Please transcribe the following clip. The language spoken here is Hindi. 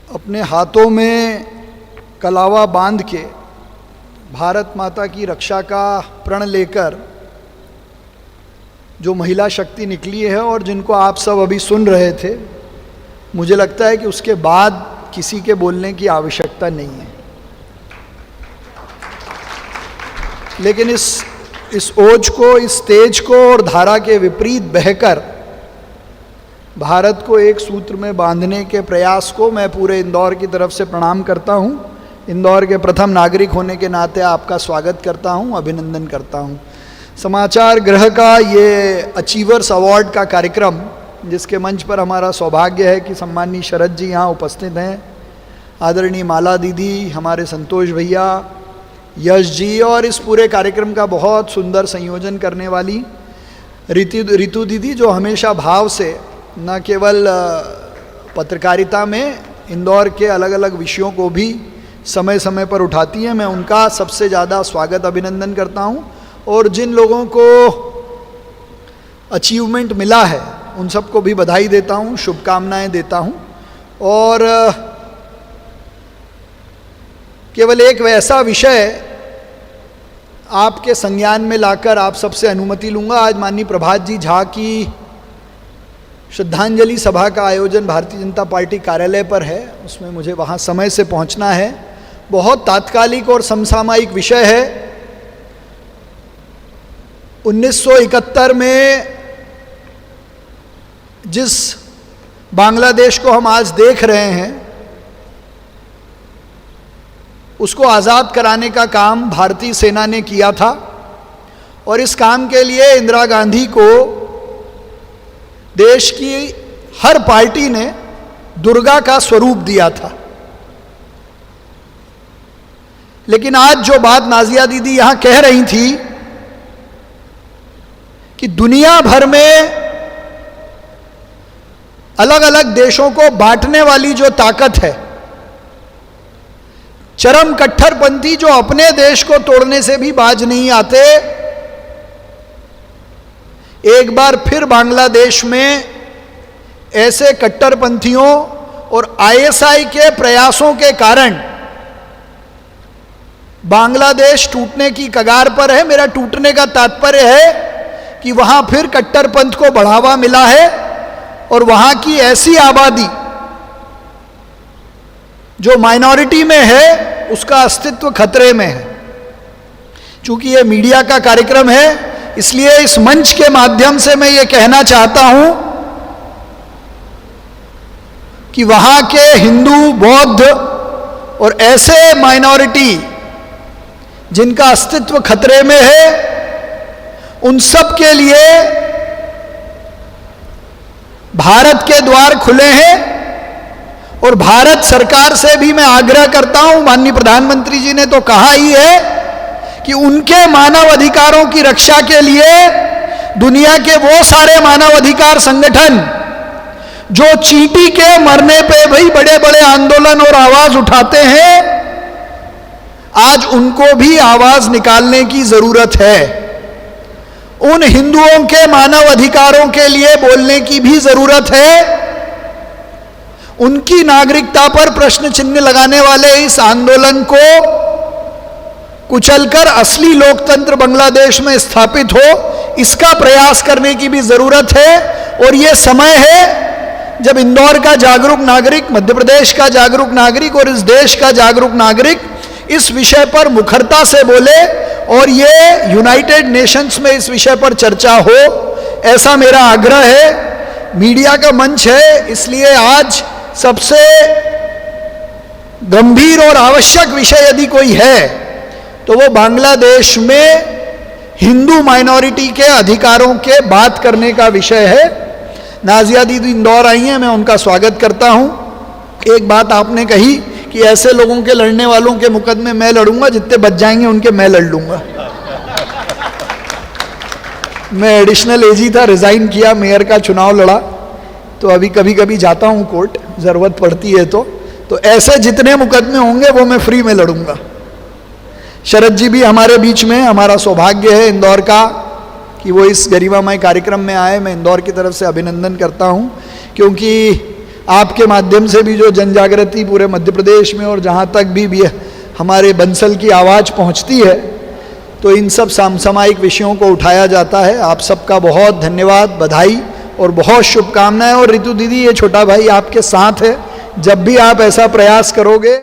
अपने हाथों में कलावा बांध के भारत माता की रक्षा का प्रण लेकर जो महिला शक्ति निकली है और जिनको आप सब अभी सुन रहे थे, मुझे लगता है कि उसके बाद किसी के बोलने की आवश्यकता नहीं है। लेकिन इस ओज को, इस तेज को और धारा के विपरीत बहकर भारत को एक सूत्र में बांधने के प्रयास को मैं पूरे इंदौर की तरफ से प्रणाम करता हूँ। इंदौर के प्रथम नागरिक होने के नाते आपका स्वागत करता हूँ, अभिनंदन करता हूँ। समाचार गृह का ये अचीवर्स अवार्ड का कार्यक्रम, जिसके मंच पर हमारा सौभाग्य है कि सम्माननीय शरद जी यहाँ उपस्थित हैं, आदरणीय माला दीदी, हमारे संतोष भैया, यश जी, और इस पूरे कार्यक्रम का बहुत सुंदर संयोजन करने वाली रितु दीदी, जो हमेशा भाव से न केवल पत्रकारिता में इंदौर के अलग अलग विषयों को भी समय समय पर उठाती हैं। मैं उनका सबसे ज़्यादा स्वागत, अभिनंदन करता हूं। और जिन लोगों को अचीवमेंट मिला है उन सबको भी बधाई देता हूं, शुभकामनाएं देता हूं। और केवल एक वैसा विषय आपके संज्ञान में लाकर आप सबसे अनुमति लूँगा। आज माननीय प्रभात जी झा की श्रद्धांजलि सभा का आयोजन भारतीय जनता पार्टी कार्यालय पर है, उसमें मुझे वहाँ समय से पहुँचना है। बहुत तात्कालिक और समसामयिक विषय है। 1971 में जिस बांग्लादेश को हम आज देख रहे हैं, उसको आज़ाद कराने का काम भारतीय सेना ने किया था। और इस काम के लिए इंदिरा गांधी को देश की हर पार्टी ने दुर्गा का स्वरूप दिया था। लेकिन आज जो बात नाजिया दीदी यहां कह रही थी कि दुनिया भर में अलग अलग देशों को बांटने वाली जो ताकत है, चरम कट्टरपंथी जो अपने देश को तोड़ने से भी बाज नहीं आते, एक बार फिर बांग्लादेश में ऐसे कट्टरपंथियों और आईएसआई के प्रयासों के कारण बांग्लादेश टूटने की कगार पर है। मेरा टूटने का तात्पर्य है कि वहां फिर कट्टरपंथ को बढ़ावा मिला है और वहां की ऐसी आबादी जो माइनॉरिटी में है, उसका अस्तित्व खतरे में है। चूंकि यह मीडिया का कार्यक्रम है, इसलिए इस मंच के माध्यम से मैं ये कहना चाहता हूं कि वहां के हिंदू, बौद्ध और ऐसे माइनॉरिटी जिनका अस्तित्व खतरे में है, उन सब के लिए भारत के द्वार खुले हैं। और भारत सरकार से भी मैं आग्रह करता हूं, माननीय प्रधानमंत्री जी ने तो कहा ही है कि उनके मानव अधिकारों की रक्षा के लिए दुनिया के वो सारे मानव अधिकार संगठन जो चींटी के मरने पे भी बड़े बड़े आंदोलन और आवाज उठाते हैं, आज उनको भी आवाज निकालने की जरूरत है। उन हिंदुओं के मानव अधिकारों के लिए बोलने की भी जरूरत है। उनकी नागरिकता पर प्रश्न चिन्ह लगाने वाले इस आंदोलन को कुचलकर असली लोकतंत्र बांग्लादेश में स्थापित हो, इसका प्रयास करने की भी जरूरत है। और यह समय है जब इंदौर का जागरूक नागरिक, मध्य प्रदेश का जागरूक नागरिक और इस देश का जागरूक नागरिक इस विषय पर मुखरता से बोले और ये यूनाइटेड नेशंस में इस विषय पर चर्चा हो, ऐसा मेरा आग्रह है। मीडिया का मंच है, इसलिए आज सबसे गंभीर और आवश्यक विषय यदि कोई है तो वो बांग्लादेश में हिंदू माइनॉरिटी के अधिकारों के बात करने का विषय है। नाजिया दीदी इंदौर आई हैं, मैं उनका स्वागत करता हूं। एक बात आपने कही कि ऐसे लोगों के लड़ने वालों के मुकदमे मैं लड़ूंगा, जितने बच जाएंगे उनके मैं लड़ लूंगा। मैं एडिशनल एजी था, रिजाइन किया, मेयर का चुनाव लड़ा, तो अभी कभी कभी जाता हूं कोर्ट, जरूरत पड़ती है तो ऐसे जितने मुकदमे होंगे वो मैं फ्री में लड़ूंगा। शरद जी भी हमारे बीच में, हमारा सौभाग्य है इंदौर का कि वो इस गरिमामय कार्यक्रम में आए। मैं इंदौर की तरफ से अभिनंदन करता हूं, क्योंकि आपके माध्यम से भी जो जन जागृति पूरे मध्य प्रदेश में और जहाँ तक भी हमारे बंसल की आवाज़ पहुँचती है, तो इन सब समसामयिक विषयों को उठाया जाता है। आप सबका बहुत धन्यवाद, बधाई और बहुत शुभकामनाएं। और रितु दीदी, ये छोटा भाई आपके साथ है, जब भी आप ऐसा प्रयास करोगे